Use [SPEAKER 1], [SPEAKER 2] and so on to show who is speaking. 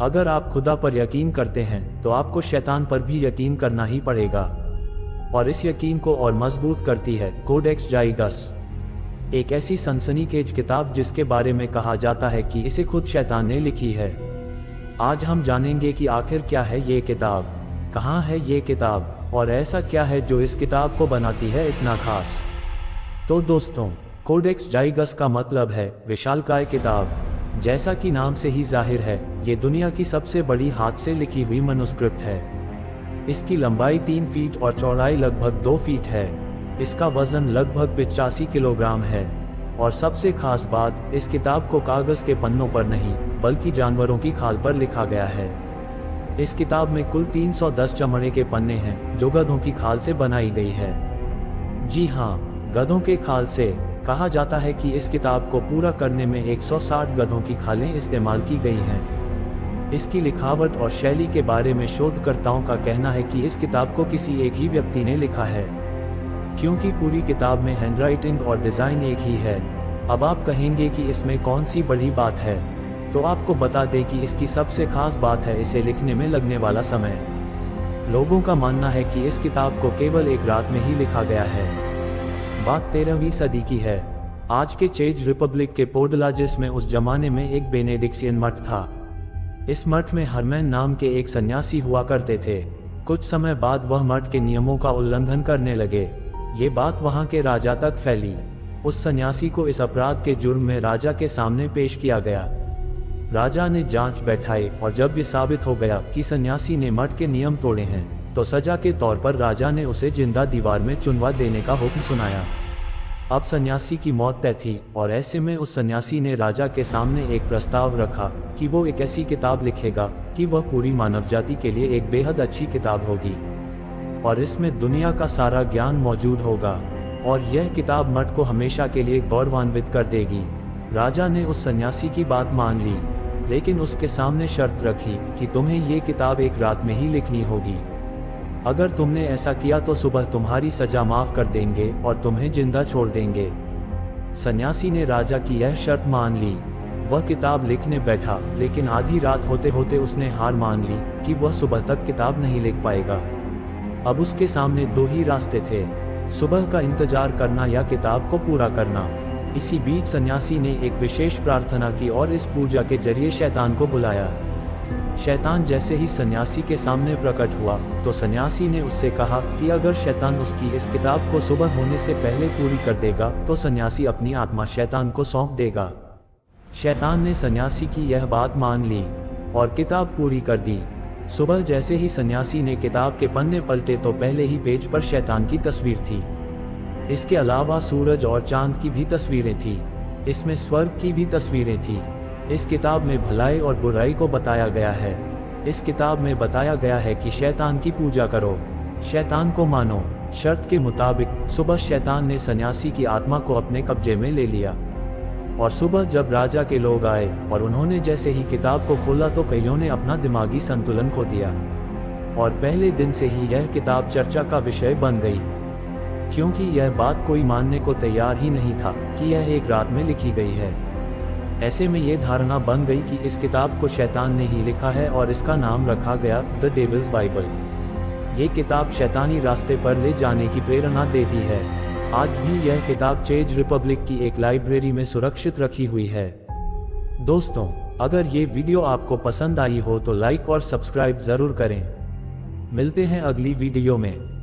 [SPEAKER 1] अगर आप खुदा पर यकीन करते हैं तो आपको शैतान पर भी यकीन करना ही पड़ेगा, और इस यकीन को और मजबूत करती है कोडेक्स जाइगस, एक ऐसी सनसनीखेज किताब जिसके बारे में कहा जाता है कि इसे खुद शैतान ने लिखी है। आज हम जानेंगे कि आखिर क्या है ये किताब, कहाँ है ये किताब, और ऐसा क्या है जो इस किताब को बनाती है इतना खास। तो दोस्तों, कोडेक्स जाइगस का मतलब है विशालकाय किताब। जैसा कि नाम से ही जाहिर है, ये दुनिया की सबसे बड़ी हाथ से लिखी हुई मनुस्क्रिप्ट है। इसकी लंबाई 3 फीट और चौड़ाई लगभग 2 फीट है। इसका वजन लगभग 85 किलोग्राम है, और सबसे खास बात, इस किताब को कागज के पन्नों पर नहीं बल्कि जानवरों की खाल पर लिखा गया है। इस किताब में कुल 310 चमड़े के पन्ने हैं जो गधों की खाल से बनाई गई है। जी हाँ, गधों के खाल से। कहा जाता है कि इस किताब को पूरा करने में 160 गधों की खालें इस्तेमाल की गई हैं। इसकी लिखावट और शैली के बारे में शोधकर्ताओं का कहना है कि इस किताब को किसी एक ही व्यक्ति ने लिखा है, क्योंकि पूरी किताब में हैंडराइटिंग और डिज़ाइन एक ही है। अब आप कहेंगे कि इसमें कौन सी बड़ी बात है, तो आपको बता दें कि इसकी सबसे खास बात है इसे लिखने में लगने वाला समय। लोगों का मानना है कि इस किताब को केवल एक रात में ही लिखा गया है। बात 13वीं सदी की है। आज के चेक रिपब्लिक के पोडलाजिस में उस जमाने में एक बेनेडिक्सियन मठ था। इस मठ में हरमैन नाम के एक सन्यासी हुआ करते थे। कुछ समय बाद वह मठ के नियमों का उल्लंघन करने लगे। ये बात वहां के राजा तक फैली। उस सन्यासी को इस अपराध के जुर्म में राजा के सामने पेश किया गया। राजा ने जांच बैठाई, और जब ये साबित हो गया कि सन्यासी ने मठ के नियम तोड़े हैं, तो सजा के तौर पर राजा ने उसे जिंदा दीवार में चुनवा देने का हुक्म सुनाया। अब सन्यासी की मौत तय थी, और ऐसे में उस सन्यासी ने राजा के सामने एक प्रस्ताव रखा कि वो एक ऐसी किताब लिखेगा कि वह पूरी मानव जाति के लिए एक बेहद अच्छी किताब होगी, और इसमें दुनिया का सारा ज्ञान मौजूद होगा, और यह किताब मठ को हमेशा के लिए गौरवान्वित कर देगी। राजा ने उस सन्यासी की बात मान ली, लेकिन उसके सामने शर्त रखी कि तुम्हें ये किताब एक रात में ही लिखनी होगी। अगर तुमने ऐसा किया तो सुबह तुम्हारी सजा माफ कर देंगे और तुम्हें जिंदा छोड़ देंगे। सन्यासी ने राजा की यह शर्त मान ली। वह किताब लिखने बैठा, लेकिन आधी रात होते होते उसने हार मान ली कि वह सुबह तक किताब नहीं लिख पाएगा। अब उसके सामने 2 ही रास्ते थे, सुबह का इंतजार करना या किताब को पूरा करना। इसी बीच सन्यासी ने एक विशेष प्रार्थना की और इस पूजा के जरिए शैतान को बुलाया। शैतान जैसे ही सन्यासी के सामने प्रकट हुआ, तो सन्यासी ने उससे कहा कि अगर शैतान उसकी इस किताब को सुबह होने से पहले पूरी कर देगा तो सन्यासी अपनी आत्मा शैतान को सौंप देगा। शैतान ने सन्यासी की यह बात मान ली और किताब पूरी कर दी। सुबह जैसे ही सन्यासी ने किताब के पन्ने पलटे तो पहले ही पेज पर शैतान की तस्वीर थी। इसके अलावा सूरज और चांद की भी तस्वीरें थी। इसमें स्वर्ग की भी तस्वीरें थी। इस किताब में भलाई और बुराई को बताया गया है। इस किताब में बताया गया है कि शैतान की पूजा करो, शैतान को मानो। शर्त के मुताबिक सुबह शैतान ने सन्यासी की आत्मा को अपने कब्जे में ले लिया, और सुबह जब राजा के लोग आए और उन्होंने जैसे ही किताब को खोला तो कईयों ने अपना दिमागी संतुलन खो दिया, और पहले दिन से ही यह किताब चर्चा का विषय बन गई, क्योंकि यह बात कोई मानने को तैयार ही नहीं था कि यह एक रात में लिखी गई है। ऐसे में ये धारणा बन गई कि इस किताब को शैतान ने ही लिखा है और इसका नाम रखा गया द डेविल्स बाइबल। ये किताब शैतानी रास्ते पर ले जाने की प्रेरणा देती है। आज भी यह किताब चेक रिपब्लिक की एक लाइब्रेरी में सुरक्षित रखी हुई है। दोस्तों, अगर ये वीडियो आपको पसंद आई हो तो लाइक और सब्सक्राइब जरूर करें। मिलते हैं अगली वीडियो में।